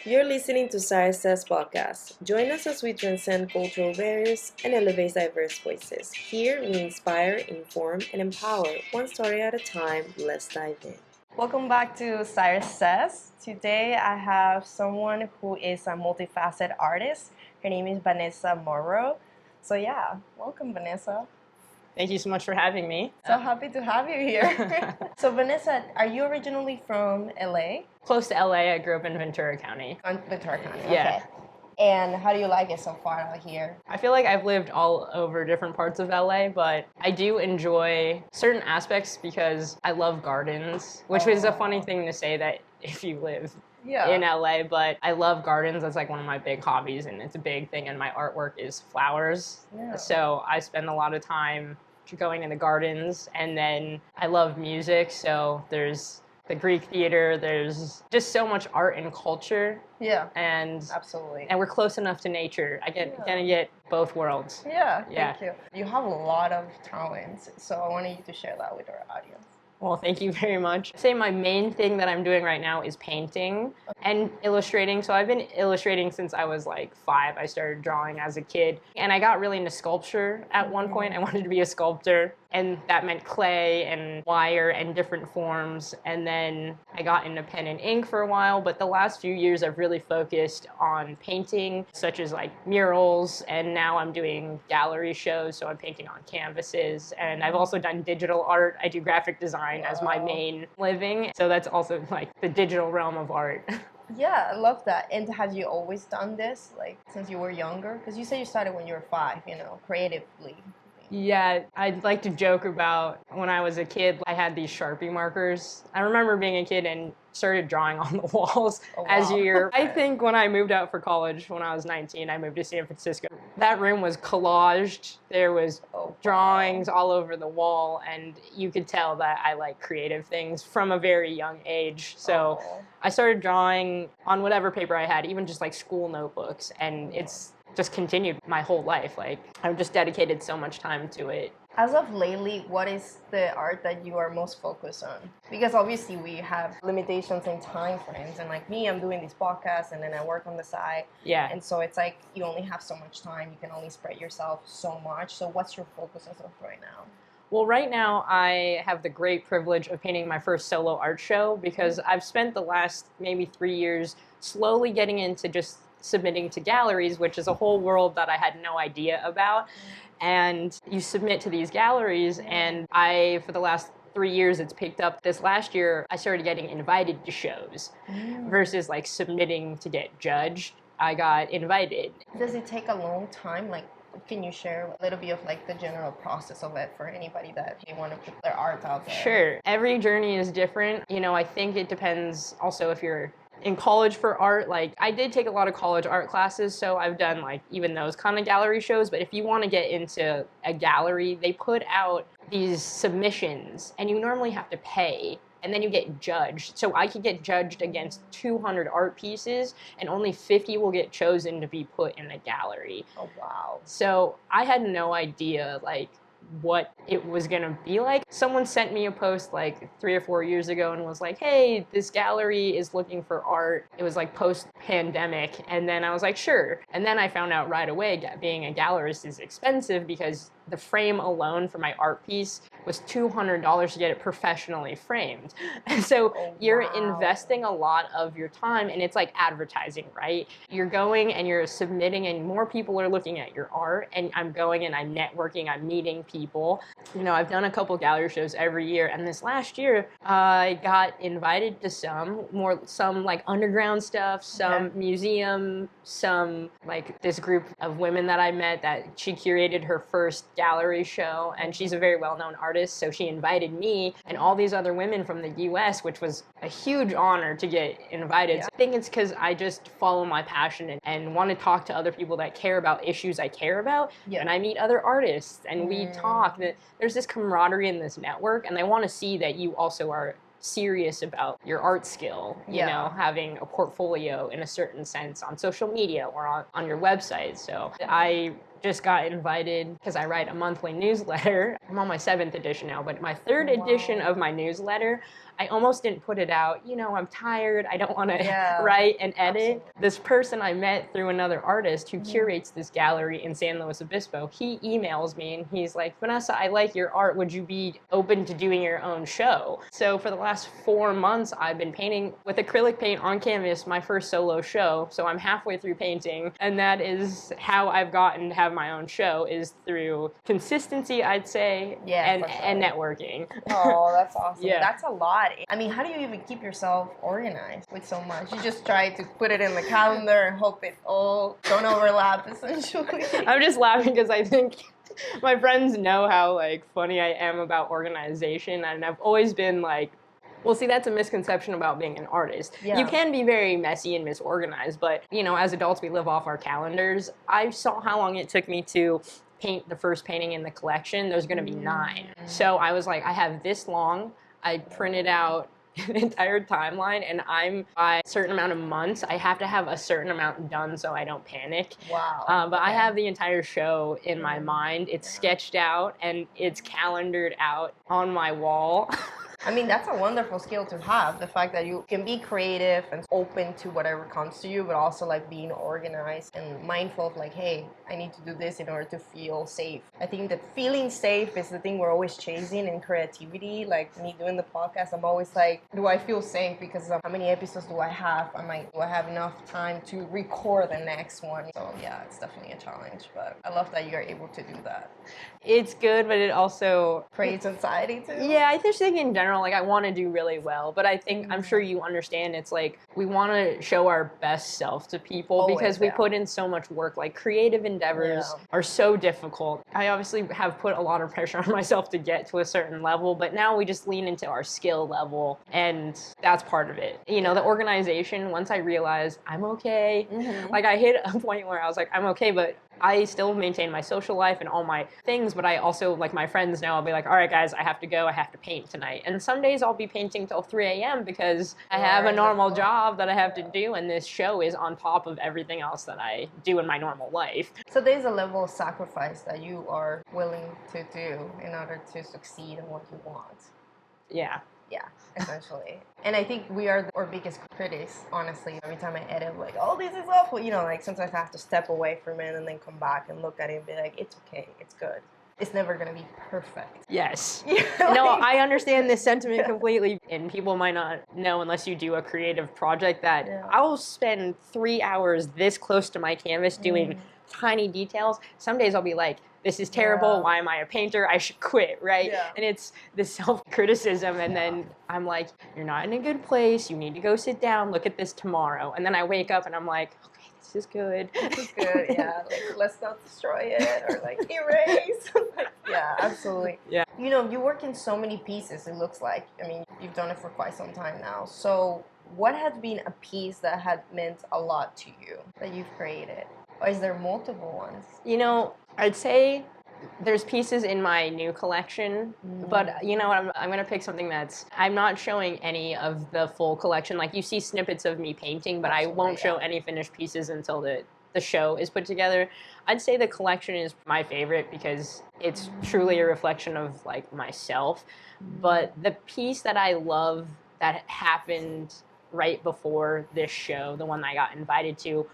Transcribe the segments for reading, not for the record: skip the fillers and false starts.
You're listening to Sirissays podcast. Join us as we transcend cultural barriers and elevate diverse voices. Here, we inspire, inform, and empower one story at a time. Let's dive in. Welcome back to Sirissays. Today, I have someone who is a multifaceted artist. Her name is Vanessa Morrow. So yeah, welcome, Vanessa. Thank you so much for having me. So happy to have you here. So Vanessa, are you originally from LA? Close to LA, I grew up in Ventura County. Ventura County, Yeah. okay. And how do you like it so far out here? I feel like I've lived all over different parts of LA, but I do enjoy certain aspects because I love gardens, which is a funny thing to say that if you live in LA, but I love gardens. That's like one of my big hobbies, and it's a big thing in my artwork is flowers. Yeah. So I spend a lot of time going in the gardens, and then I love music, so there's the Greek theater, there's just so much art and culture. Yeah. And Absolutely. And we're close enough to nature. I gonna get both worlds. Yeah, thank you. You have a lot of talents, so I wanted you to share that with our audience. Well, thank you very much. I'd say my main thing that I'm doing right now is painting and illustrating. So I've been illustrating since I was like 5. I started drawing as a kid. And I got really into sculpture at one point. I wanted to be a sculptor. And that meant clay and wire and different forms. And then I got into pen and ink for a while. But the last few years, I've really focused on painting, such as like murals. And now I'm doing gallery shows. So I'm painting on canvases. And I've also done digital art. I do graphic design as my main living. So that's also like the digital realm of art. Yeah, I love that. And have you always done this, like since you were younger? Because you said you started when you were 5, creatively. Yeah, I'd like to joke about when I was a kid, I had these Sharpie markers. I remember being a kid and started drawing on the walls as you're. I think when I moved out for college, when I was 19, I moved to San Francisco. That room was collaged. There was drawings all over the wall, and you could tell that I like creative things from a very young age. So I started drawing on whatever paper I had, even just like school notebooks, and it's just continued my whole life. Like, I've just dedicated so much time to it. As of lately, what is the art that you are most focused on? Because obviously we have limitations in time frames, and like me, I'm doing these podcasts and then I work on the side. Yeah. And so it's like you only have so much time, you can only spread yourself so much. So what's your focus as of right now? Well, right now I have the great privilege of painting my first solo art show because I've spent the last maybe 3 years slowly getting into just submitting to galleries, which is a whole world that I had no idea about. And you submit to these galleries, and for the last 3 years, it's picked up. This last year, I started getting invited to shows versus like submitting to get judged. I got invited. Does it take a long time? Like, can you share a little bit of like the general process of it for anybody that they want to put their art out there? Sure. Every journey is different. I think it depends also if you're in college for art. Like, I did take a lot of college art classes, so I've done like even those kind of gallery shows. But if you want to get into a gallery, they put out these submissions and you normally have to pay, and then you get judged. So I could get judged against 200 art pieces, and only 50 will get chosen to be put in a gallery. Oh, wow. So I had no idea like what it was gonna be like. Someone sent me a post like 3 or 4 years ago and was like, hey, this gallery is looking for art. It was like post-pandemic, and then I was like, sure. And then I found out right away being a gallerist is expensive because the frame alone for my art piece was $200 to get it professionally framed. And so you're investing a lot of your time, and it's like advertising, right? You're going and you're submitting, and more people are looking at your art, and I'm going and I'm networking, I'm meeting people. I've done a couple gallery shows every year, and this last year I got invited to some like underground stuff, some museum, some like this group of women that I met that she curated her first gallery show, and she's a very well-known artist, so she invited me and all these other women from the US, which was a huge honor to get invited. Yeah. So I think it's because I just follow my passion and want to talk to other people that care about issues I care about, and I meet other artists and we talk. There's this camaraderie in this network, and they want to see that you also are serious about your art skill, having a portfolio in a certain sense on social media or on your website. So I just got invited because I write a monthly newsletter. I'm on my 7th edition now, but my 3rd edition of my newsletter, I almost didn't put it out. You know, I'm tired. I don't want to write and edit. Absolutely. This person I met through another artist who curates this gallery in San Luis Obispo, he emails me and he's like, Vanessa, I like your art. Would you be open to doing your own show? So for the last 4 months, I've been painting with acrylic paint on canvas, my first solo show. So I'm halfway through painting, and that is how I've gotten to have my own show, is through consistency, I'd say, and networking. Oh, that's awesome. Yeah. That's a lot. I mean, how do you even keep yourself organized with so much? You just try to put it in the calendar and hope it all don't overlap, essentially. I'm just laughing because I think my friends know how like funny I am about organization, and I've always been like, well, see, that's a misconception about being an artist. Yeah. You can be very messy and misorganized, but, you know, as adults, we live off our calendars. I saw how long it took me to paint the first painting in the collection. There's going to be 9. So I was like, I have this long. I printed out an entire timeline, and I'm by a certain amount of months, I have to have a certain amount done so I don't panic. Wow. But I have the entire show in my mind. It's sketched out, and it's calendared out on my wall. I mean, that's a wonderful skill to have, the fact that you can be creative and open to whatever comes to you, but also like being organized and mindful of like, hey, I need to do this in order to feel safe. I think that feeling safe is the thing we're always chasing in creativity. Like me doing the podcast, I'm always like, do I feel safe because of how many episodes do I have? Do I have enough time to record the next one? So yeah, it's definitely a challenge, but I love that you're able to do that. It's good, but it also creates anxiety too. Yeah, I just think in general, like I want to do really well, but I think I'm sure you understand. It's like we want to show our best self to people because we put in so much work. Like creative endeavors are so difficult. I obviously have put a lot of pressure on myself to get to a certain level, but now we just lean into our skill level, and that's part of it. You know, the organization. Once I realized I'm okay, like I hit a point where I was like, I'm okay, but I still maintain my social life and all my things, but I also, like my friends now, I'll be like, all right, guys, I have to go. I have to paint tonight. And some days I'll be painting till 3 a.m. because I have a normal job that I have to do, and this show is on top of everything else that I do in my normal life. So there's a level of sacrifice that you are willing to do in order to succeed in what you want. Yeah. Yeah, essentially. And I think we are our biggest critics, honestly. Every time I edit, I'm like, oh, this is awful. You know, like sometimes I have to step away from it and then come back and look at it and be like, it's okay, it's good. It's never going to be perfect. Yes. No, I understand this sentiment completely. And people might not know unless you do a creative project that I'll spend 3 hours this close to my canvas doing tiny details. Some days I'll be like, this is terrible. Why am I a painter? I should quit, right? Yeah. And it's the self-criticism. And then I'm like, you're not in a good place. You need to go sit down. Look at this tomorrow. And then I wake up and I'm like, okay, this is good. This is good, yeah. Like, let's not destroy it or like erase. Yeah, absolutely. Yeah. You know, you work in so many pieces, it looks like. I mean, you've done it for quite some time now. So what has been a piece that had meant a lot to you that you've created? Or is there multiple ones? You know, I'd say there's pieces in my new collection, but you know what, I'm going to pick something I'm not showing any of the full collection. Like you see snippets of me painting, but I won't show any finished pieces until the show is put together. I'd say the collection is my favorite because it's truly a reflection of like myself. But the piece that I love that happened right before this show, the one I got invited to,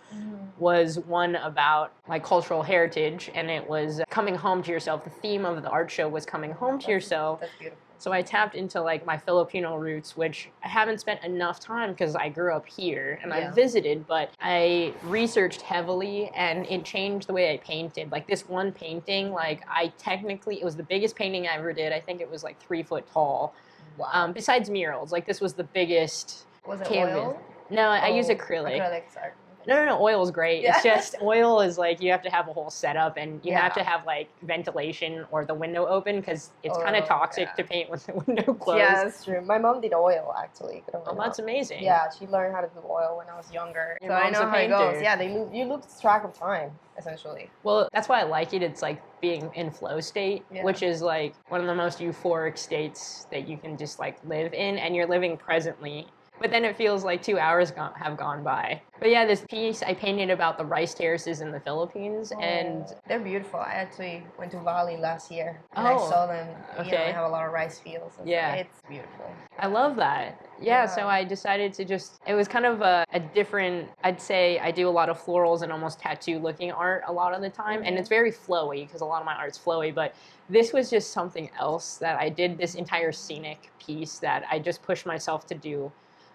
was one about like cultural heritage, and it was coming home to yourself. The theme of the art show was coming home to yourself. That's beautiful. So I tapped into like my Filipino roots, which I haven't spent enough time because I grew up here and I visited, but I researched heavily and it changed the way I painted. Like this one painting, like it was the biggest painting I ever did. I think it was like 3 foot tall. Wow. Besides murals, like this was the biggest. Was it canvas. oil? No, I use acrylic. Acrylic, sorry. No, oil is great. Yeah. It's just, oil is like, you have to have a whole setup and you have to have like ventilation or the window open because it's kind of toxic to paint with the window closed. Yeah, that's true. My mom did oil actually. Oh, that's amazing. Yeah, she learned how to do oil when I was younger. Your mom's I know a painter. how it goes. Yeah, you lose track of time, essentially. Well, that's why I like it. It's like being in flow state, which is like one of the most euphoric states that you can just like live in, and you're living presently. But then it feels like 2 hours have gone by. But yeah, this piece I painted about the rice terraces in the Philippines, and they're beautiful. I actually went to Bali last year and I oh, saw them. You know, okay. I have a lot of rice fields. And Yeah. it's beautiful. I love that. Yeah, so I decided to just, it was kind of a different, I'd say I do a lot of florals and almost tattoo looking art a lot of the time. And it's very flowy because a lot of my art's flowy, but this was just something else that I did, this entire scenic piece that I just pushed myself to do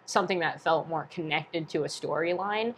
something that felt more connected to a storyline.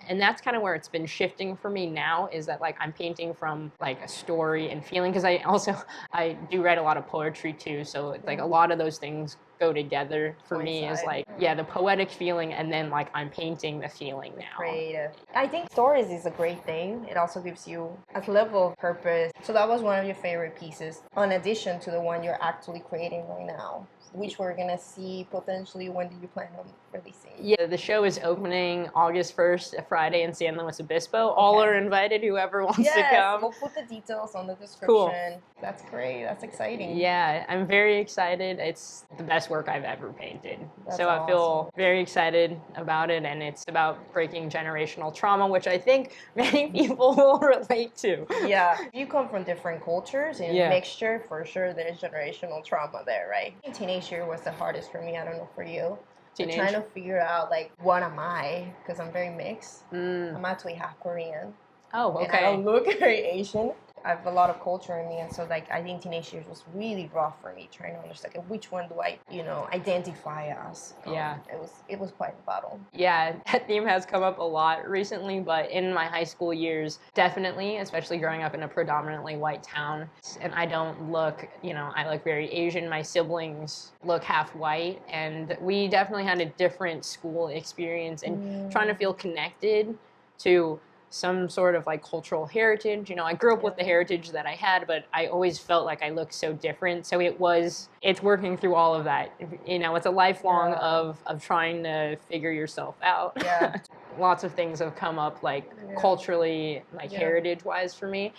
And that's kind of where it's been shifting for me now, is that like I'm painting from like a story and feeling, because I do write a lot of poetry too, so it's like a lot of those things go together for me, is like, yeah, the poetic feeling, and then like I'm painting the feeling now. Creative. I think stories is a great thing. It also gives you a level of purpose. So that was one of your favorite pieces, in addition to the one you're actually creating right now, which we're gonna see potentially. When do you plan on releasing? Yeah, the show is opening August 1st, a Friday in San Luis Obispo. All are invited, whoever wants to come. We'll put the details on the description. Cool. That's great. That's exciting. Yeah, I'm very excited. It's the best work I've ever painted. That's so I feel very excited about it, and it's about breaking generational trauma, which I think many people will relate to. Yeah, you come from different cultures and mixture, for sure there's generational trauma there, right? Teenage year was the hardest for me. I don't know for you. Trying to figure out like, what am I? Because I'm very mixed. I'm actually half Korean. Oh, okay. And I don't look very Asian. I have a lot of culture in me, and so like I think teenage years was really rough for me, trying to understand which one do I, identify as. It was quite a battle. Yeah, that theme has come up a lot recently, but in my high school years, definitely, especially growing up in a predominantly white town, and I don't look, I look very Asian. My siblings look half white, and we definitely had a different school experience, and trying to feel connected to some sort of like cultural heritage. I grew up with the heritage that I had, but I always felt like I looked so different. So it's working through all of that. It's a lifelong of trying to figure yourself out. Yeah. Lots of things have come up like culturally, like heritage wise for me.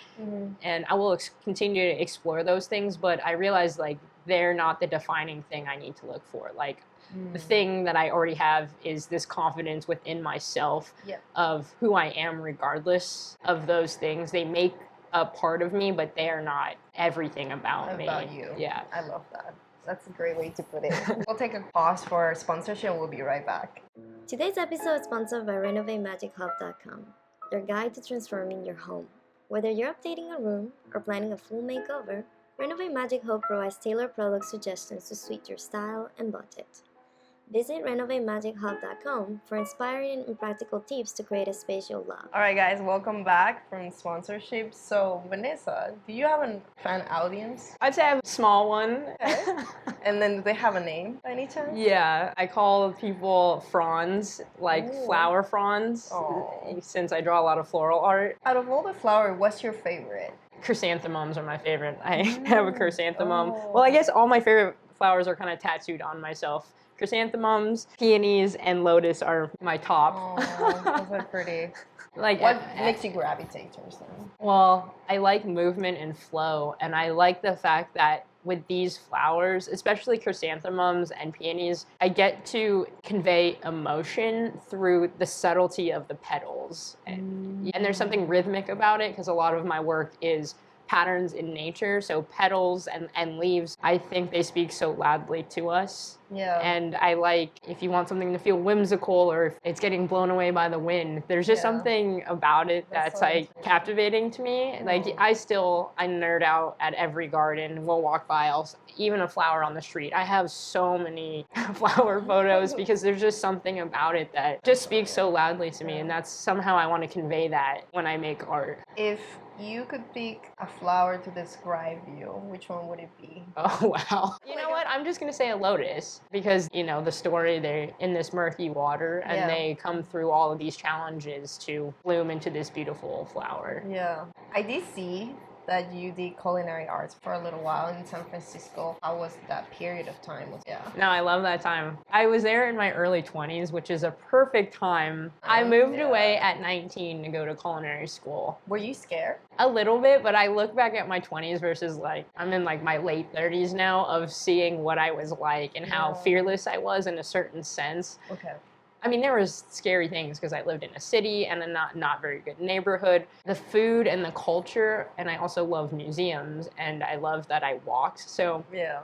And I will continue to explore those things, but I realize like they're not the defining thing I need to look for. Like, the thing that I already have is this confidence within myself of who I am regardless of those things. They make a part of me, but they are not everything about me. About you. Yeah. I love that. That's a great way to put it. We'll take a pause for sponsorship. We'll be right back. Today's episode is sponsored by RenovateMagicHub.com, your guide to transforming your home. Whether you're updating a room or planning a full makeover, Renovate Magic Hub provides tailored product suggestions to suit your style and budget. Visit RenovateMagicHub.com for inspiring and practical tips to create a space you'll love. All right, guys, welcome back from sponsorship. So, Vanessa, do you have a fan audience? I'd say I have a small one. Okay. And then do they have a name by any chance? Yeah, I call people fronds, like flower fronds, since I draw a lot of floral art. Out of all the flowers, what's your favorite? Chrysanthemums are my favorite. I have a chrysanthemum. Well, I guess all my favorite flowers are kind of tattooed on myself. Chrysanthemums, peonies, and lotus are my top. Oh, those are pretty. Like, what makes you gravitate towards them? Well, I like movement and flow, and I like the fact that with these flowers, especially chrysanthemums and peonies, I get to convey emotion through the subtlety of the petals. And there's something rhythmic about it, because a lot of my work is patterns in nature, so petals and leaves, I think they speak so loudly to us. Yeah. And I like, if you want something to feel whimsical, or if it's getting blown away by the wind, there's just something about it that's like captivating to me. Like I nerd out at every garden. We'll walk by, even a flower on the street. I have so many flower photos because there's just something about it that just speaks so loudly to me, and that's somehow I want to convey that when I make art. If you could pick a flower to describe you, which one would it be? Oh, wow. You know what? I'm just going to say a lotus, because, the story, they're in this murky water, and they come through all of these challenges to bloom into this beautiful flower. Yeah. I did see that you did culinary arts for a little while in San Francisco. How was that period of time? Yeah. No, I love that time. I was there in my early 20s, which is a perfect time. I moved away at 19 to go to culinary school. Were you scared? A little bit, but I look back at my 20s versus like, I'm in like my late 30s now of seeing what I was like and how fearless I was in a certain sense. Okay. I mean, there was scary things because I lived in a city and a not very good neighborhood. The food and the culture, and I also love museums, and I love that I walked. So yeah,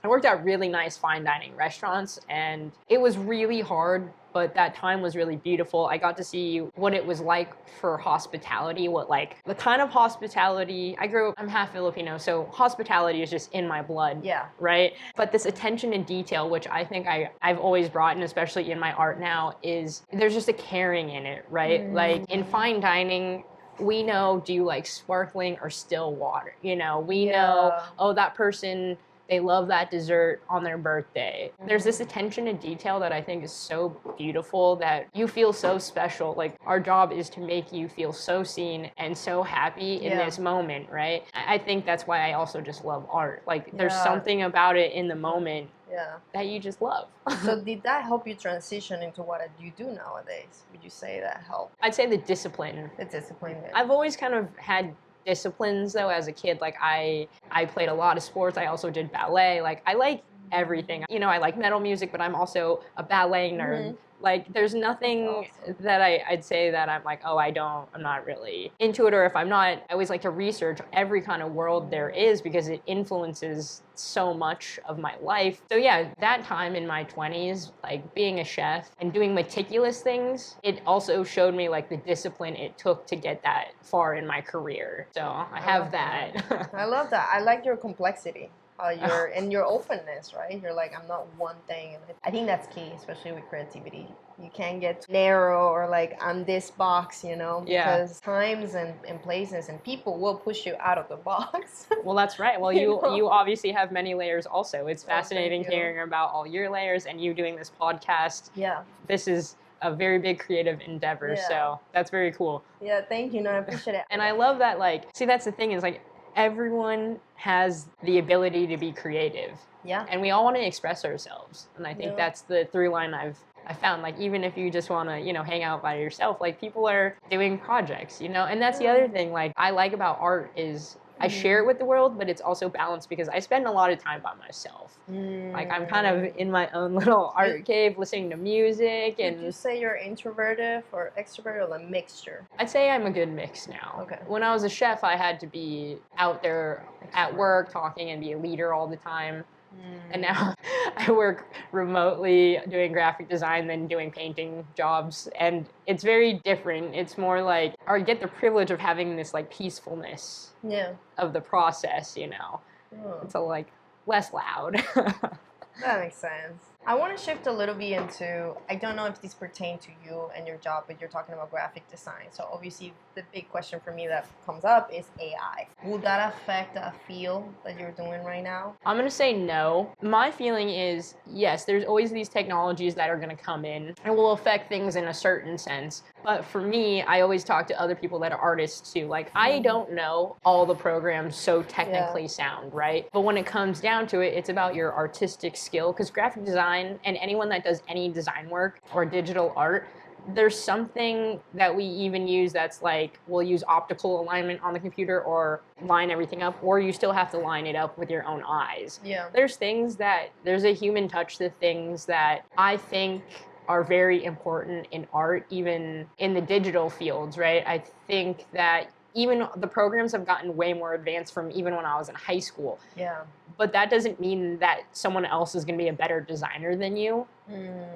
I worked at really nice fine dining restaurants, and it was really hard, but that time was really beautiful. I got to see what it was like for hospitality, what like the kind of hospitality, I'm half Filipino, so hospitality is just in my blood, right? But this attention to detail, which I think I've always brought, and especially in my art now, is there's just a caring in it, right? Like in fine dining, we know, do you like sparkling or still water? You know, we know, oh, that person, they love that dessert on their birthday. There's this attention to detail that I think is so beautiful, that you feel so special. Like, our job is to make you feel so seen and so happy in this moment, right? I think that's why I also just love art. Like, there's something about it in the moment that you just love. So did that help you transition into what you do nowadays? Would you say that helped? I'd say the discipline. The discipline. I've always kind of had disciplines though as a kid. Like I played a lot of sports. I also did ballet. Like I like everything. You know, I like metal music, but I'm also a ballet nerd. Like there's nothing that I'd say that I'm like, oh, I'm not really into it, or if I'm not, I always like to research every kind of world there is because it influences so much of my life. So yeah, that time in my 20s, like being a chef and doing meticulous things, it also showed me like the discipline it took to get that far in my career. So I have that. I love that. I like your complexity. Your openness, right? You're like, I'm not one thing. And I think that's key, especially with creativity. You can't get narrow or like, I'm this box, you know? Because times and places and people will push you out of the box. Well, that's right. Well, you obviously have many layers also. It's fascinating hearing about all your layers and you doing this podcast. Yeah. This is a very big creative endeavor, so that's very cool. Yeah, thank you. No, I appreciate it. And I love that, like, see, that's the thing is, like, everyone has the ability to be creative. Yeah. And we all want to express ourselves. And I think that's the through line I found. Like, even if you just want to, you know, hang out by yourself, like, people are doing projects, you know? And that's the other thing, like, I like about art is I share it with the world, but it's also balanced because I spend a lot of time by myself. Like, I'm kind of in my own little art cave listening to music. And would you say you're introverted or extroverted or a mixture? I'd say I'm a good mix now. Okay. When I was a chef, I had to be out there at work talking and be a leader all the time. And now I work remotely doing graphic design than doing painting jobs. And it's very different. It's more like, or I get the privilege of having this like peacefulness of the process, you know. It's a, like less loud. That makes sense. I want to shift a little bit into, I don't know if this pertains to you and your job, but you're talking about graphic design. So obviously the big question for me that comes up is AI. Would that affect the field that you're doing right now? I'm going to say no. My feeling is, yes, there's always these technologies that are going to come in and will affect things in a certain sense. But for me, I always talk to other people that are artists too. Like, I don't know all the programs so technically sound, right? But when it comes down to it, it's about your artistic skill, because graphic design and anyone that does any design work or digital art, there's something that we even use that's like, we'll use optical alignment on the computer or line everything up, or you still have to line it up with your own eyes. Yeah. There's a human touch to things that I think are very important in art, even in the digital fields, right? I think that even the programs have gotten way more advanced from even when I was in high school. Yeah. But that doesn't mean that someone else is going to be a better designer than you.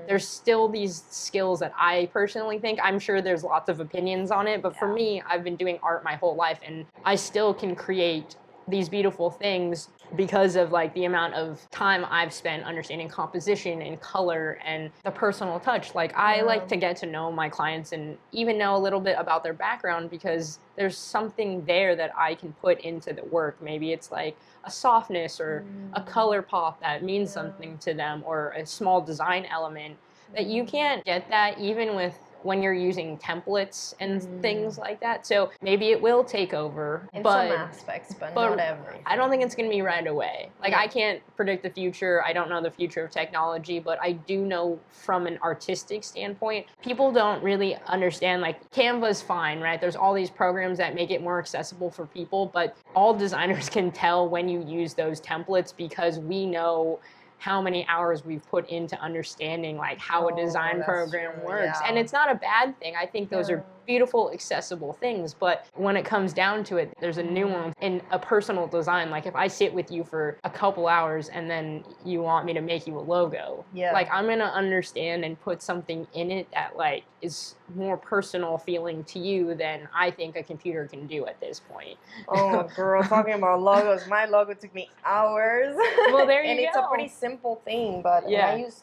There's still these skills that I personally think, I'm sure there's lots of opinions on it, but for me, I've been doing art my whole life and I still can create these beautiful things because of like the amount of time I've spent understanding composition and color and the personal touch. Like I like to get to know my clients and even know a little bit about their background because there's something there that I can put into the work. Maybe it's like a softness or a color pop that means something to them, or a small design element that you can't get that even with when you're using templates and things like that. So maybe it will take over. In but some aspects, but not everything. I don't think it's going to be right away. Like, I can't predict the future. I don't know the future of technology, but I do know from an artistic standpoint, people don't really understand, like, Canva's fine, right? There's all these programs that make it more accessible for people, but all designers can tell when you use those templates because we know how many hours we've put into understanding like how a design program works. And it's not a bad thing. I think those are beautiful, accessible things. But when it comes down to it, there's a nuance in a personal design. Like if I sit with you for a couple hours and then you want me to make you a logo, like I'm going to understand and put something in it that like is more personal feeling to you than I think a computer can do at this point. Oh, girl, talking about logos, my logo took me hours. Well, there you and go. it's a pretty simple thing, but I use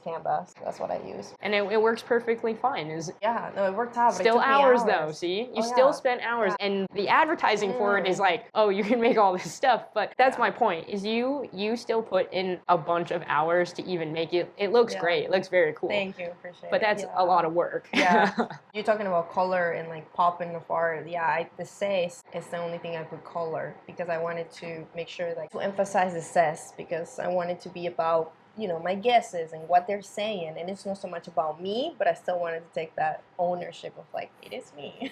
Canvas. That's what I use. And it works perfectly fine. No, it worked out. Still hours though, see? You still spent hours. And the advertising for it is like, oh, you can make all this stuff. But that's my point, is you still put in a bunch of hours to even make it. It looks great. It looks very cool. Thank you. Appreciate it. But that's a lot of work. You're talking about color and like popping of art. The says is the only thing I put color because I wanted to make sure like to emphasize the says because I wanted to be about, you know, my guesses and what they're saying, and it's not so much about me, but I still wanted to take that ownership of like it is me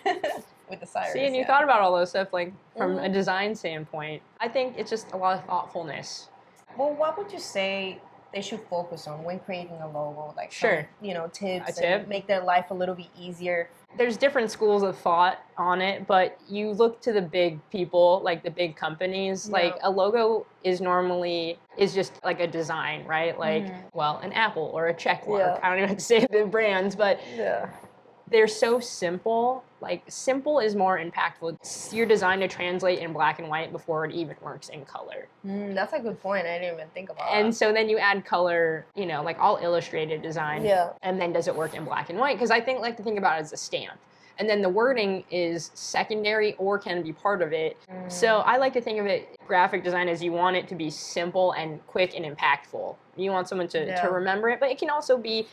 with the Siris. See, and you thought about all those stuff like from a design standpoint. I think it's just a lot of thoughtfulness. Well, what would you say they should focus on when creating a logo? Like some, you know, tips and make their life a little bit easier. There's different schools of thought on it, but you look to the big people, like the big companies. Like a logo is just like a design, right? Like, well, an apple or a check mark. I don't even have to say the brands, but they're so simple. Like, simple is more impactful. You're designed to translate in black and white before it even works in color. That's a good point. I didn't even think about that. And so then you add color, you know, like all illustrated design. And then does it work in black and white? Because I think like to think about it as a stamp. And then the wording is secondary or can be part of it. So I like to think of it, graphic design, as you want it to be simple and quick and impactful. You want someone to remember it, but it can also be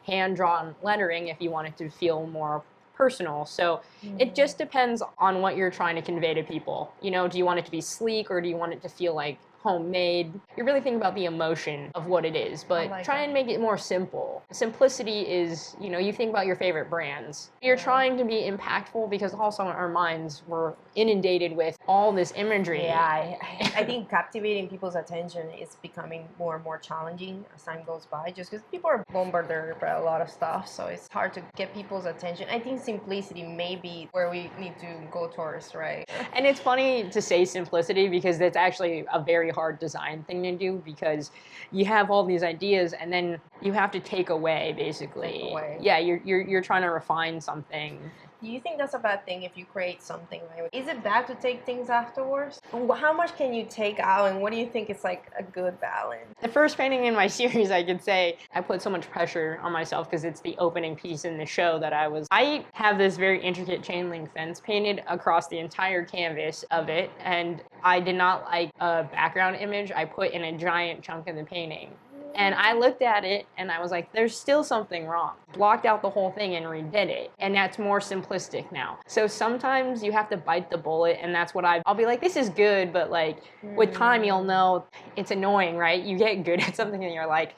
hand-drawn lettering if you want it to feel more personal. So it just depends on what you're trying to convey to people. You know, do you want it to be sleek or do you want it to feel like homemade? You're really thinking about the emotion of what it is, but try and make it more simple. Simplicity is, you know, you think about your favorite brands. You're trying to be impactful because also our minds were inundated with all this imagery. I think captivating people's attention is becoming more and more challenging as time goes by, just because people are bombarded by a lot of stuff, so it's hard to get people's attention. I think simplicity may be where we need to go towards, right? And it's funny to say simplicity because it's actually a very hard design thing to do because you have all these ideas and then you have to take away basically. You're trying to refine something. Do you think that's a bad thing if you create something? Right? Is it bad to take things afterwards? How much can you take out, and what do you think is like a good balance? The first painting in my series, I could say, I put so much pressure on myself because it's the opening piece in the show that I have this very intricate chain link fence painted across the entire canvas of it, and I did not like a background image I put in a giant chunk of the painting. And I looked at it and I was like, there's still something wrong. Blocked out the whole thing and redid it. And that's more simplistic now. So sometimes you have to bite the bullet, and that's what I'll be like, this is good, but like with time you'll know it's annoying, right? You get good at something and you're like,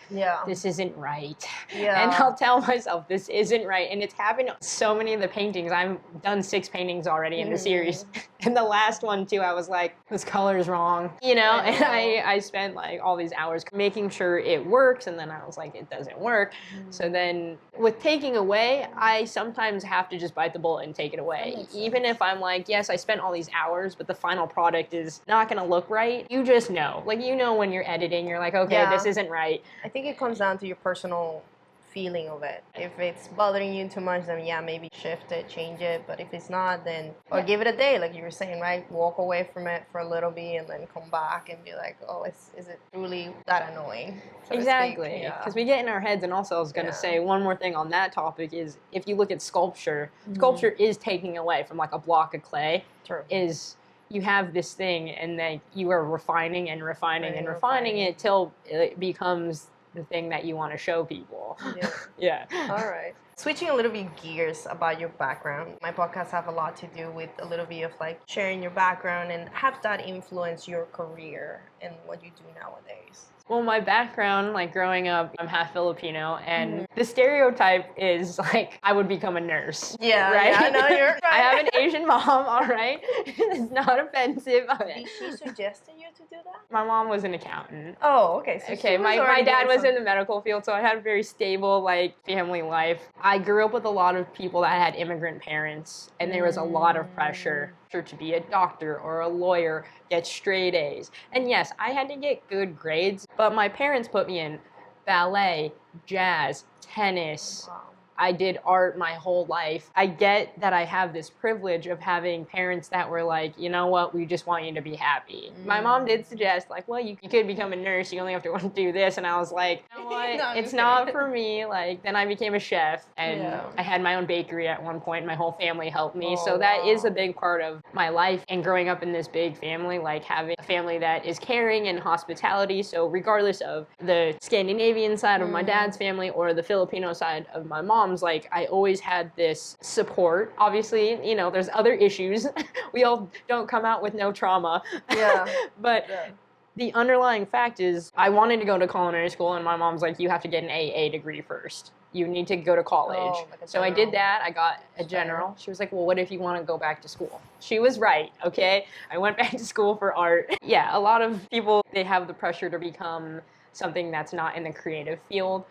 this isn't right. And I'll tell myself this isn't right. And it's happened so many of the paintings. I've done 6 paintings already in the series. And the last one too, I was like, this color is wrong. You know, and I spent like all these hours making sure it works, and then I was like, it doesn't work. So then with taking away, I sometimes have to just bite the bullet and take it away. Even if I'm like, yes, I spent all these hours, but the final product is not gonna look right. You just know. Like, you know when you're editing, you're like, okay, this isn't right. I think it comes down to your personal feeling of it. If it's bothering you too much, then maybe shift it, change it. But if it's not, then or give it a day, like you were saying, right? Walk away from it for a little bit and then come back and be like, oh, is it truly that annoying? Exactly, because we get in our heads. And also I was going to say one more thing on that topic is if you look at sculpture, sculpture is taking away from like a block of clay. Is you have this thing and then you are refining and refining and refining it till it becomes the thing that you want to show people. Yeah. Yeah. All right. Switching a little bit gears about your background. My podcasts have a lot to do with a little bit of like sharing your background and have that influence your career and what you do nowadays. Well, my background, like growing up, I'm half Filipino, and the stereotype is like I would become a nurse. Yeah, right? yeah, no, you're right. I have an Asian mom, all right? It's not offensive. Did she suggested you to do that? My mom was an accountant. Oh, okay. So Okay, my dad was in the medical field, so I had a very stable, like, family life. I grew up with a lot of people that had immigrant parents, and there was a lot of pressure to be a doctor or a lawyer, get straight A's. And yes, I had to get good grades, but my parents put me in ballet, jazz, tennis. Wow. I did art my whole life. I get that I have this privilege of having parents that were like, you know what, we just want you to be happy. My mom did suggest, like, well, you could become a nurse, you only have to do this. And I was like, you know what, No, it's not for me. Like, then I became a chef, and Yeah. I had my own bakery at one point. My whole family helped me. Oh, So that is wow. a big part of my life. And growing up in this big family, like having a family that is caring and hospitality. So regardless of the Scandinavian side of my dad's family or the Filipino side of my mom's, like I always had this support. Obviously, you know, there's other issues. We all don't come out with no trauma. Yeah. But the underlying fact is I wanted to go to culinary school, and my mom's like, you have to get an AA degree first. You need to go to college. Oh, like a so I did general. that. I got a general. She was like, well, what if you want to go back to school? She was right, okay? I went back to school for art. Yeah, a lot of people, they have the pressure to become something that's not in the creative field.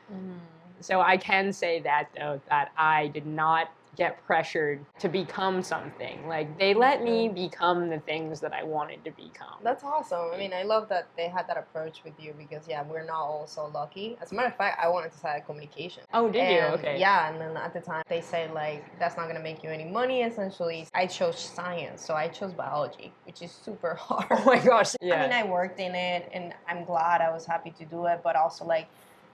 So I can say that, though, that I did not get pressured to become something. Like, they let me become the things that I wanted to become. That's awesome. I mean, I love that they had that approach with you because, yeah, we're not all so lucky. As a matter of fact, I wanted to study communication. Oh, did you? And, Okay. Yeah, and then at the time, they said, like, that's not going to make you any money, essentially. I chose science, so I chose biology, which is super hard. Oh my gosh. Yeah. I mean, I worked in it, and I'm glad I was happy to do it, but also, like,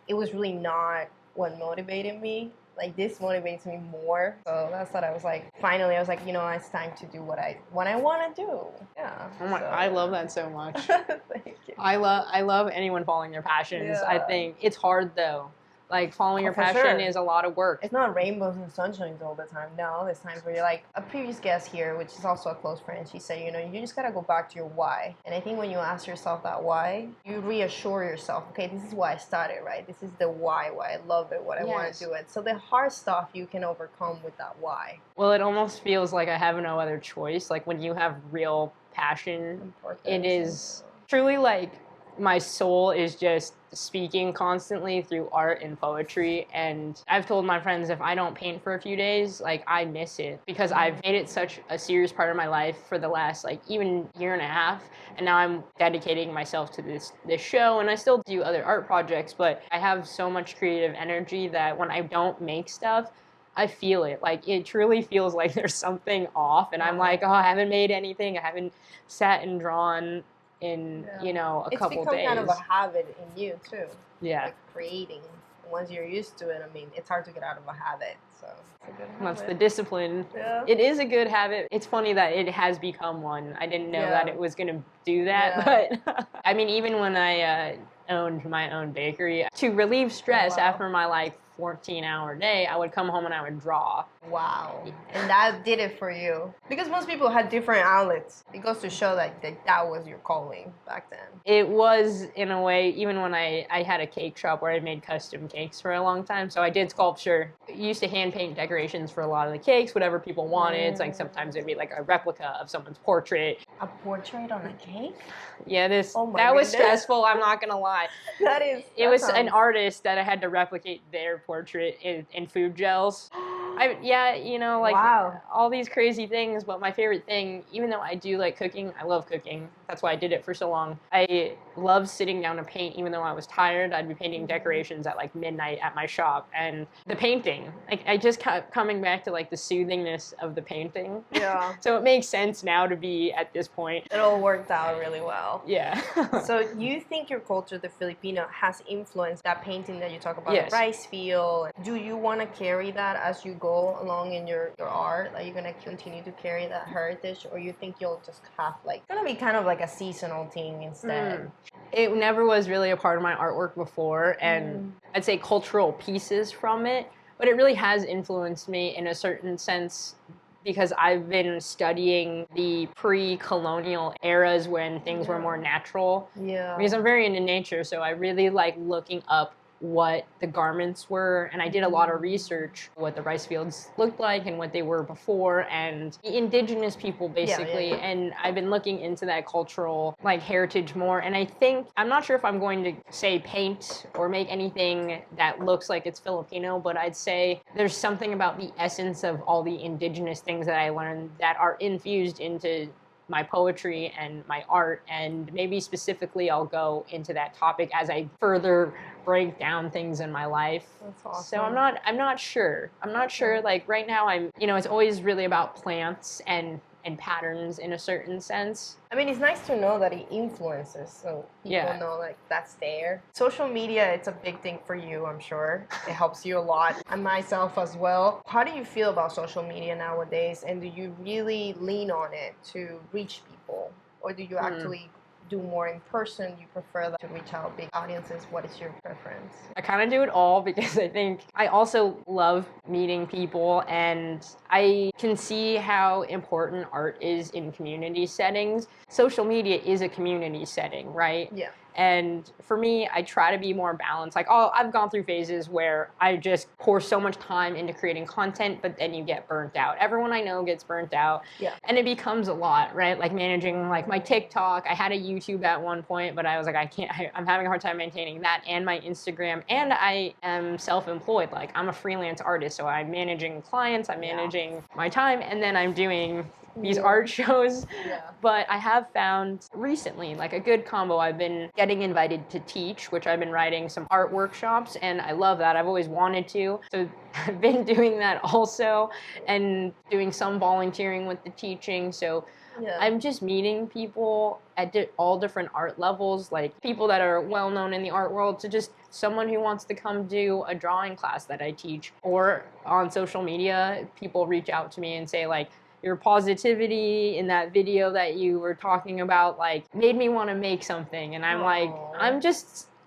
it was really not what motivated me. Like, this motivates me more. So that's what I was like. Finally, I was like, you know, it's time to do what I want to do. Yeah. Oh my, so. I love that so much. Thank you. I love anyone following their passions. I Yeah. think it's hard though. Like following your for passion sure. is a lot of work. It's not rainbows and sunshines all the time. No, there's times where you're like, a previous guest here, which is also a close friend, she said, you know, you just gotta go back to your why. And I think when you ask yourself that why, you reassure yourself, okay, this is why I started, right? This is the why I love it, what I want Yes. to do it. So the hard stuff you can overcome with that why. Well, it almost feels like I have no other choice. Like when you have real passion, it is truly like my soul is just speaking constantly through art and poetry. And I've told my friends if I don't paint for a few days, like I miss it because I've made it such a serious part of my life for the last like even year and a half. And now I'm dedicating myself to this show, and I still do other art projects, but I have so much creative energy that when I don't make stuff, I feel it. Like, it truly feels like there's something off, and I'm like, oh, I haven't made anything. I haven't sat and drawn in, you know, a couple days. It's become kind of a habit in you, too. Yeah. Like creating. Once you're used to it, I mean, it's hard to get out of a habit, so it's a good habit. That's the discipline. Yeah. It is a good habit. It's funny that it has become one. I didn't know that it was going to do that, but I mean, even when I owned my own bakery, to relieve stress after my like 14-hour day, I would come home and I would draw. Wow. And that did it for you. Because most people had different outlets. It goes to show that was your calling back then. It was, in a way, even when I had a cake shop where I made custom cakes for a long time. So I did sculpture. I used to hand paint decorations for a lot of the cakes, whatever people wanted. It's like sometimes it'd be like a replica of someone's portrait. A portrait on a cake? Yeah, that was goodness. stressful, I'm not gonna lie. It was an artist that I had to replicate their portrait in food gels. You know, like all these crazy things, but my favorite thing, even though I do like cooking, I love cooking. That's why I did it for so long. I love sitting down to paint, even though I was tired. I'd be painting decorations at like midnight at my shop, and the painting, like I just kept coming back to like the soothingness of the painting. Yeah. So it makes sense now to be at this point. It all worked out really well. Yeah. So you think your culture, the Filipino, has influenced that painting that you talk about, Yes. the rice field? Do you want to carry that as you go go along in your art? Are you gonna continue to carry that heritage, or you think you'll just have like gonna be kind of like a seasonal thing instead? It never was really a part of my artwork before, and I'd say cultural pieces from it, but it really has influenced me in a certain sense because I've been studying the pre-colonial eras when things were more natural. Yeah. Because I'm very into nature, so I really like looking up what the garments were, and I did a lot of research what the rice fields looked like and what they were before, and the indigenous people basically. And I've been looking into that cultural like heritage more, and I think I'm not sure if I'm going to say paint or make anything that looks like it's Filipino, but I'd say there's something about the essence of all the indigenous things that I learned that are infused into my poetry and my art, and maybe specifically I'll go into that topic as I further break down things in my life. That's awesome. So I'm not sure. Like right now it's always really about plants and patterns in a certain sense. I mean, it's nice to know that it influences, so people know like that's there. Social media, it's a big thing for you, I'm sure. It helps you a lot, and myself as well. How do you feel about social media nowadays, and do you really lean on it to reach people, or do you actually do more in person? You prefer to reach out big audiences? What is your preference? I kind of do it all because I think I also love meeting people, and I can see how important art is in community settings. Social media is a community setting, right? Yeah. And for me, I try to be more balanced. Like, I've gone through phases where I just pour so much time into creating content, but then you get burnt out. Everyone I know gets burnt out. Yeah. And it becomes a lot, right? Like managing like my TikTok. I had a YouTube at one point, but I was like, I'm having a hard time maintaining that, and my Instagram. And I am self-employed. Like, I'm a freelance artist, so I'm managing clients, I'm managing my time, and then I'm doing these art shows. But I have found recently like a good combo. I've been getting invited to teach, which I've been writing some art workshops, and I love that. I've always wanted to, so I've been doing that also, and doing some volunteering with the teaching. So I'm just meeting people at all different art levels, like people that are well known in the art world, to just someone who wants to come do a drawing class that I teach. Or on social media, people reach out to me and say like, your positivity in that video that you were talking about like made me want to make something. And I'm like,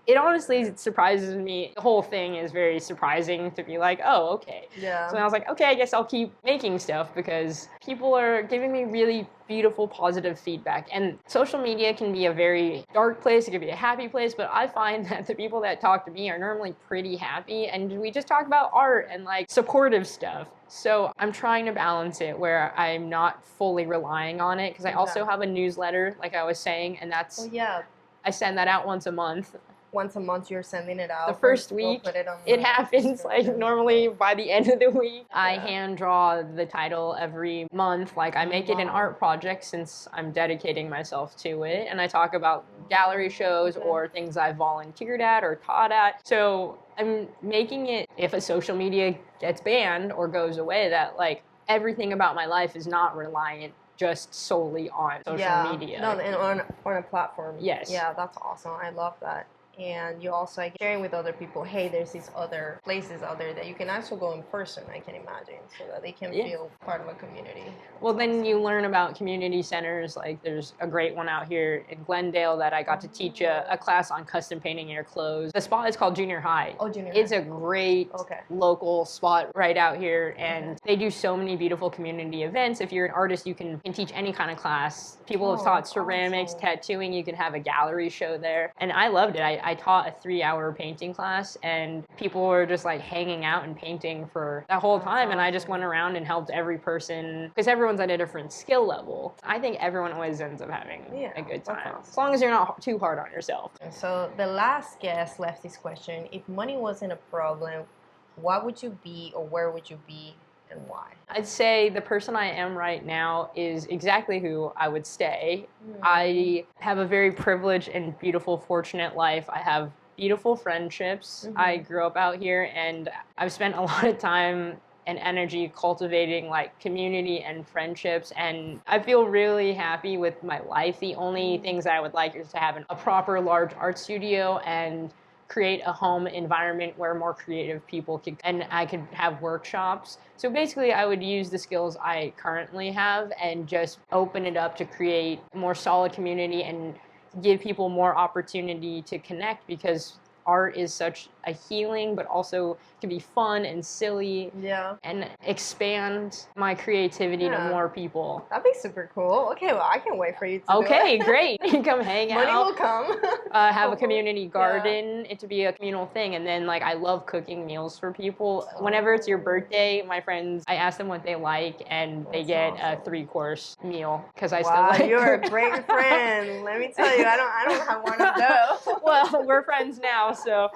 it honestly surprises me. The whole thing is very surprising to be like, oh, okay. Yeah. So I was like, okay, I guess I'll keep making stuff because people are giving me really beautiful, positive feedback. And social media can be a very dark place. It can be a happy place, but I find that the people that talk to me are normally pretty happy, and we just talk about art and like supportive stuff. So I'm trying to balance it where I'm not fully relying on it, because I also have a newsletter, like I was saying, and that's, I send that out once a month. Once a month you're sending it out? The first week, it happens like normally by the end of the week. I hand draw the title every month. Like I make it an art project since I'm dedicating myself to it. And I talk about gallery shows or things I've volunteered at or taught at. So I'm making it, if a social media gets banned or goes away, that like everything about my life is not reliant just solely on social media. No, and on a platform. Yes. Yeah, that's awesome. I love that. And you also like sharing with other people, hey, there's these other places out there that you can also go in person, I can imagine, so that they can feel part of a community. Well, then you learn about community centers. Like there's a great one out here in Glendale that I got to teach a class on custom painting your clothes. The spot is called Junior High. Oh, Junior It's High. a great local spot right out here, and they do so many beautiful community events. If you're an artist, you can teach any kind of class. People have taught ceramics, tattooing. You can have a gallery show there, and I loved it. I taught a 3-hour painting class, and people were just like hanging out and painting for that whole time. And I just went around and helped every person, because everyone's at a different skill level. I think everyone always ends up having a good time, as long as you're not too hard on yourself. So the last guest left this question: if money wasn't a problem, what would you be, or where would you be, and why? I'd say the person I am right now is exactly who I would stay. I have a very privileged and beautiful, fortunate life. I have beautiful friendships. I grew up out here, and I've spent a lot of time and energy cultivating like community and friendships, and I feel really happy with my life. The only things I would like is to have a proper large art studio and create a home environment where more creative people could, and I could have workshops. So basically I would use the skills I currently have and just open it up to create a more solid community and give people more opportunity to connect, because art is such a healing, but also can be fun and silly, Yeah. and expand my creativity to more people. That'd be super cool. Okay, well, I can't wait for you to Okay, do it. great. Come hang Money out. will come. Have a community garden, it to be a communal thing. And then like I love cooking meals for people. Whenever it's your birthday, my friends, I ask them what they like and they get a 3-course meal, because I still like you're a great friend. Let me tell you, I don't have one of those. Well, we're friends now, so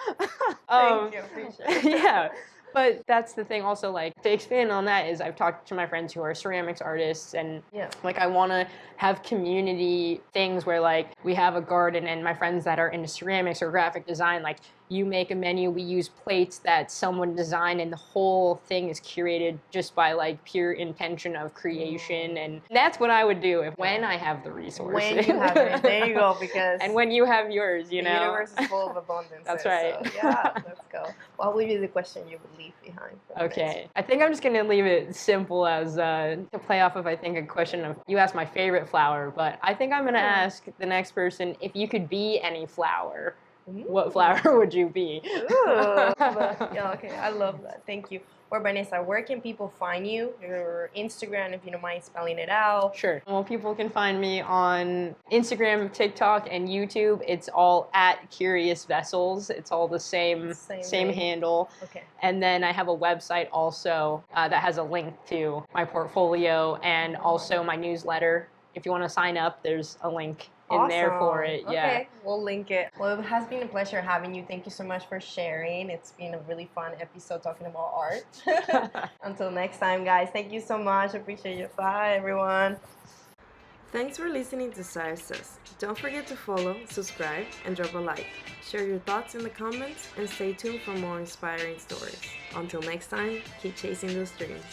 Thank you, appreciate it. yeah. But that's the thing also, like, to expand on that is I've talked to my friends who are ceramics artists, and like I want to have community things where like we have a garden, and my friends that are into ceramics or graphic design, like you make a menu, we use plates that someone designed, and the whole thing is curated just by like pure intention of creation. And that's what I would do when I have the resources. When you have it, there you go, because and when you have yours, you know. The universe is full of abundance. That's right. So, yeah, let's go. What would be the question you would leave behind? Okay, I think I'm just gonna leave it simple as to play off of, I think, a question of, you asked my favorite flower, but I think I'm gonna ask the next person, if you could be any flower, what flower would you be? Yeah, okay, I love that. Thank you. Or Vanessa, where can people find you? Your Instagram, if you don't mind spelling it out. Sure. Well, people can find me on Instagram, TikTok, and YouTube. It's all at Curious Vessels. It's all the same handle. Okay. And then I have a website also that has a link to my portfolio and also my newsletter. If you want to sign up, there's a link in there for it. Yeah. Okay, we'll link it. Well, it has been a pleasure having you. Thank you so much for sharing. It's been a really fun episode talking about art. Until next time, guys. Thank you so much. Appreciate you. Bye, everyone. Thanks for listening to Sirissays. Don't forget to follow, subscribe, and drop a like. Share your thoughts in the comments and stay tuned for more inspiring stories. Until next time, keep chasing those dreams.